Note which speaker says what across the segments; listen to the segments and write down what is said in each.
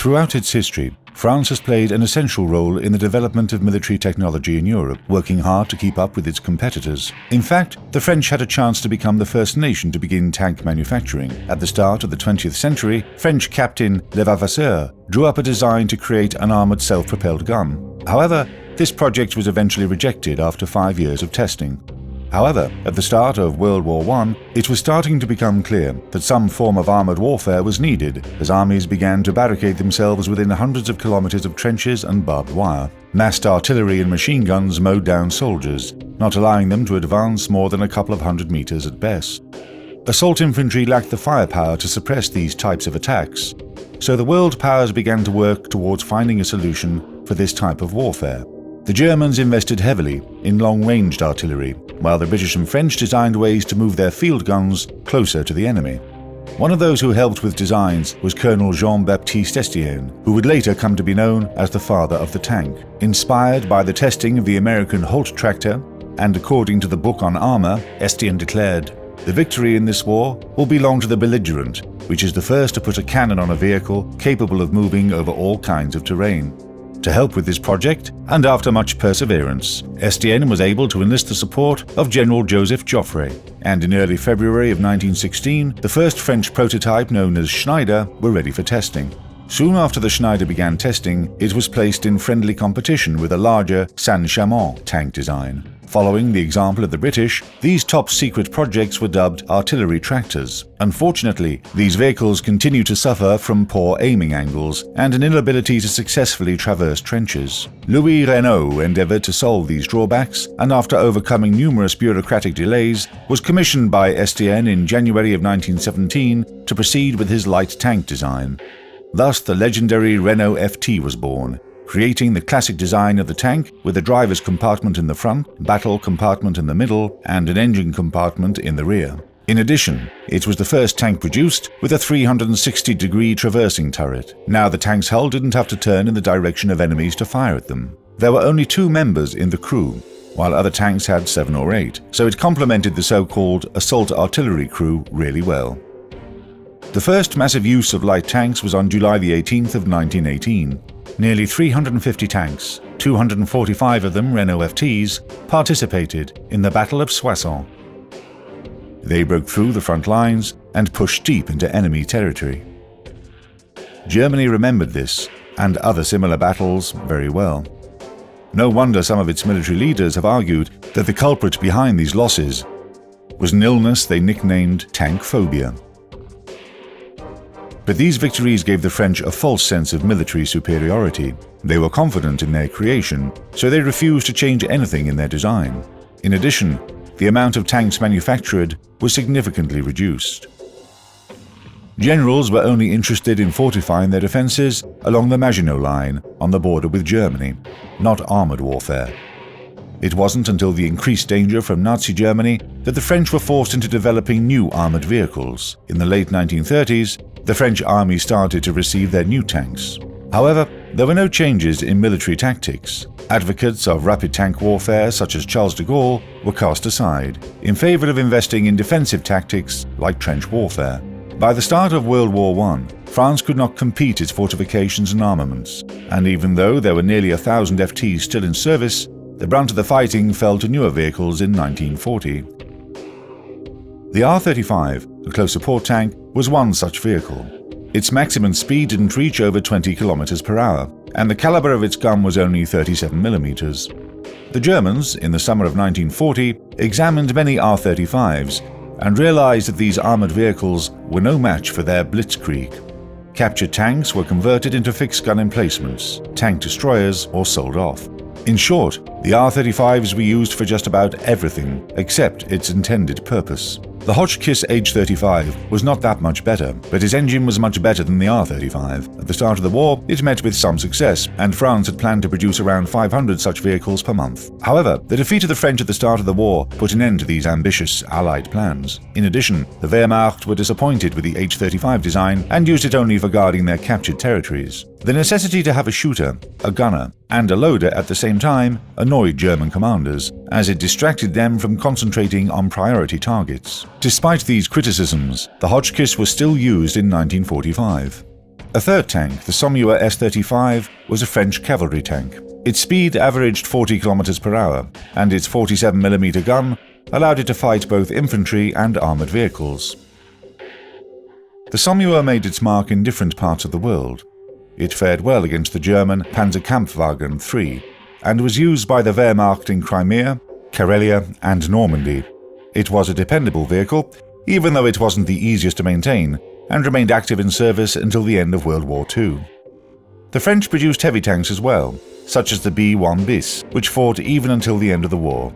Speaker 1: Throughout its history, France has played an essential role in the development of military technology in Europe, working hard to keep up with its competitors. In fact, the French had a chance to become the first nation to begin tank manufacturing. At the start of the 20th century, French captain Levavasseur drew up a design to create an armored self-propelled gun. However, this project was eventually rejected after 5 years of testing. However, at the start of World War I, it was starting to become clear that some form of armored warfare was needed as armies began to barricade themselves within hundreds of kilometers of trenches and barbed wire. Massed artillery and machine guns mowed down soldiers, not allowing them to advance more than a couple of hundred meters at best. Assault infantry lacked the firepower to suppress these types of attacks, so the world powers began to work towards finding a solution for this type of warfare. The Germans invested heavily in long-ranged artillery, while the British and French designed ways to move their field guns closer to the enemy. One of those who helped with designs was Colonel Jean-Baptiste Estienne, who would later come to be known as the father of the tank. Inspired by the testing of the American Holt tractor, and according to the book on armor, Estienne declared, "The victory in this war will belong to the belligerent, which is the first to put a cannon on a vehicle capable of moving over all kinds of terrain." To help with this project, and after much perseverance, Estienne was able to enlist the support of General Joseph Joffre, and in early February of 1916, the first French prototype known as Schneider were ready for testing. Soon after the Schneider began testing, it was placed in friendly competition with a larger Saint-Chamond tank design. Following the example of the British, these top-secret projects were dubbed artillery tractors. Unfortunately, these vehicles continue to suffer from poor aiming angles and an inability to successfully traverse trenches. Louis Renault endeavored to solve these drawbacks, and after overcoming numerous bureaucratic delays, was commissioned by Estienne in January of 1917 to proceed with his light tank design. Thus, the legendary Renault FT was born, creating the classic design of the tank with a driver's compartment in the front, battle compartment in the middle, and an engine compartment in the rear. In addition, it was the first tank produced with a 360-degree traversing turret. Now the tank's hull didn't have to turn in the direction of enemies to fire at them. There were only 2 members in the crew, while other tanks had 7 or 8, so it complemented the so-called assault artillery crew really well. The first massive use of light tanks was on July the 18th of 1918. Nearly 350 tanks, 245 of them Renault FTs, participated in the Battle of Soissons. They broke through the front lines and pushed deep into enemy territory. Germany remembered this, and other similar battles, very well. No wonder some of its military leaders have argued that the culprit behind these losses was an illness they nicknamed tank phobia. But these victories gave the French a false sense of military superiority. They were confident in their creation, so they refused to change anything in their design. In addition, the amount of tanks manufactured was significantly reduced. Generals were only interested in fortifying their defenses along the Maginot Line on the border with Germany, not armored warfare. It wasn't until the increased danger from Nazi Germany that the French were forced into developing new armored vehicles. In the late 1930s, the French army started to receive their new tanks. However, there were no changes in military tactics. Advocates of rapid tank warfare, such as Charles de Gaulle, were cast aside, in favor of investing in defensive tactics like trench warfare. By the start of World War I, France could not compete its fortifications and armaments, and even though there were nearly 1,000 FTs still in service, the brunt of the fighting fell to newer vehicles in 1940. The R-35, a close support tank, was one such vehicle. Its maximum speed didn't reach over 20 km per hour, and the caliber of its gun was only 37 mm. The Germans, in the summer of 1940, examined many R-35s and realized that these armored vehicles were no match for their blitzkrieg. Captured tanks were converted into fixed-gun emplacements, tank destroyers, or sold off. In short, the R-35s were used for just about everything except its intended purpose. The Hotchkiss H-35 was not that much better, but its engine was much better than the R-35. At the start of the war, it met with some success, and France had planned to produce around 500 such vehicles per month. However, the defeat of the French at the start of the war put an end to these ambitious Allied plans. In addition, the Wehrmacht were disappointed with the H-35 design and used it only for guarding their captured territories. The necessity to have a shooter, a gunner, and a loader at the same time annoyed German commanders, as it distracted them from concentrating on priority targets. Despite these criticisms, the Hotchkiss was still used in 1945. A third tank, the Saumur S-35, was a French cavalry tank. Its speed averaged 40 km per hour, and its 47mm gun allowed it to fight both infantry and armoured vehicles. The Saumur made its mark in different parts of the world. It fared well against the German Panzerkampfwagen III, and was used by the Wehrmacht in Crimea, Karelia and Normandy. It was a dependable vehicle, even though it wasn't the easiest to maintain, and remained active in service until the end of World War II. The French produced heavy tanks as well, such as the B-1 Bis, which fought even until the end of the war.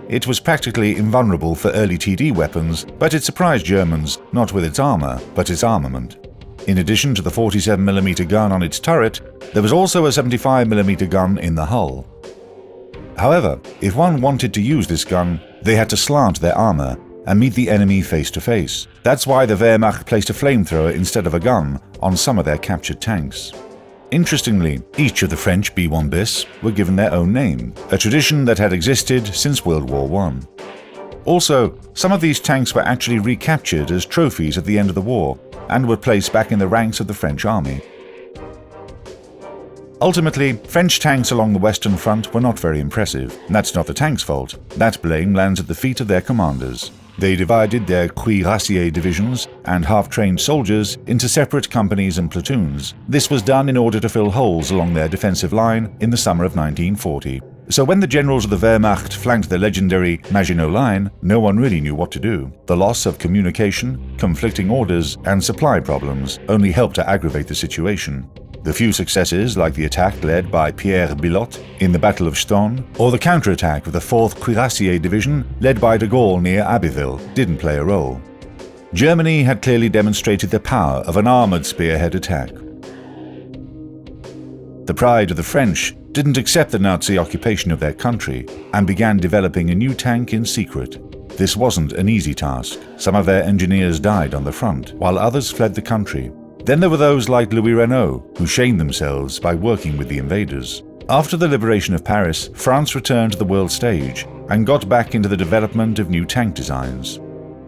Speaker 1: It was practically invulnerable for early TD weapons, but it surprised Germans not with its armour, but its armament. In addition to the 47mm gun on its turret, there was also a 75mm gun in the hull. However, if one wanted to use this gun, they had to slant their armour and meet the enemy face to face. That's why the Wehrmacht placed a flamethrower instead of a gun on some of their captured tanks. Interestingly, each of the French B-1 Bis were given their own name, a tradition that had existed since World War I. Also, some of these tanks were actually recaptured as trophies at the end of the war and were placed back in the ranks of the French army. Ultimately, French tanks along the Western Front were not very impressive. That's not the tanks' fault. That blame lands at the feet of their commanders. They divided their cuirassier divisions and half-trained soldiers into separate companies and platoons. This was done in order to fill holes along their defensive line in the summer of 1940. So when the generals of the Wehrmacht flanked the legendary Maginot Line, no one really knew what to do. The loss of communication, conflicting orders, and supply problems only helped to aggravate the situation. The few successes, like the attack led by Pierre Billotte in the Battle of Stonne, or the counterattack of the 4th Cuirassier Division led by de Gaulle near Abbeville, didn't play a role. Germany had clearly demonstrated the power of an armoured spearhead attack. The pride of the French didn't accept the Nazi occupation of their country and began developing a new tank in secret. This wasn't an easy task. Some of their engineers died on the front, while others fled the country. Then there were those like Louis Renault, who shamed themselves by working with the invaders. After the liberation of Paris, France returned to the world stage and got back into the development of new tank designs.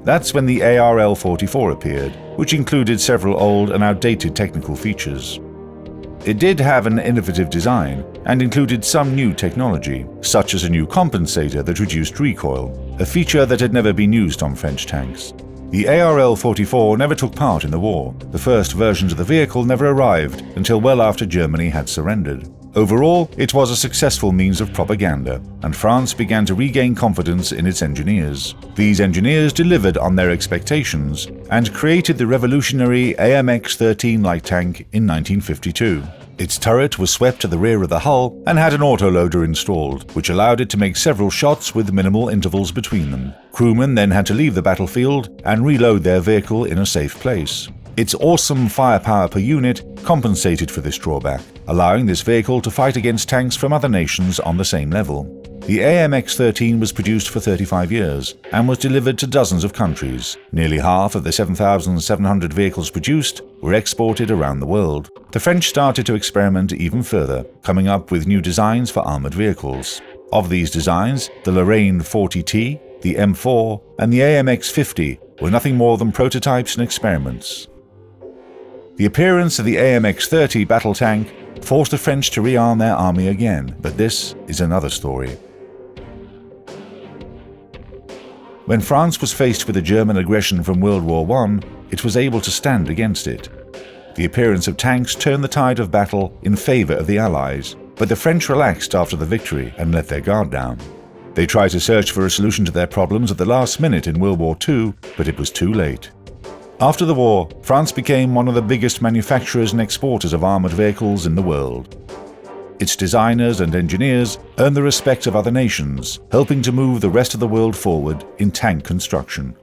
Speaker 1: That's when the ARL-44 appeared, which included several old and outdated technical features. It did have an innovative design and included some new technology, such as a new compensator that reduced recoil, a feature that had never been used on French tanks. The ARL-44 never took part in the war. The first versions of the vehicle never arrived until well after Germany had surrendered. Overall, it was a successful means of propaganda, and France began to regain confidence in its engineers. These engineers delivered on their expectations and created the revolutionary AMX-13 light tank in 1952. Its turret was swept to the rear of the hull and had an autoloader installed, which allowed it to make several shots with minimal intervals between them. Crewmen then had to leave the battlefield and reload their vehicle in a safe place. Its awesome firepower per unit compensated for this drawback, allowing this vehicle to fight against tanks from other nations on the same level. The AMX-13 was produced for 35 years and was delivered to dozens of countries. Nearly half of the 7,700 vehicles produced were exported around the world. The French started to experiment even further, coming up with new designs for armoured vehicles. Of these designs, the Lorraine 40T, the M4, and the AMX-50 were nothing more than prototypes and experiments. The appearance of the AMX-30 battle tank forced the French to rearm their army again, but this is another story. When France was faced with the German aggression from World War I, it was able to stand against it. The appearance of tanks turned the tide of battle in favour of the Allies, but the French relaxed after the victory and let their guard down. They tried to search for a solution to their problems at the last minute in World War II, but it was too late. After the war, France became one of the biggest manufacturers and exporters of armoured vehicles in the world. Its designers and engineers earned the respect of other nations, helping to move the rest of the world forward in tank construction.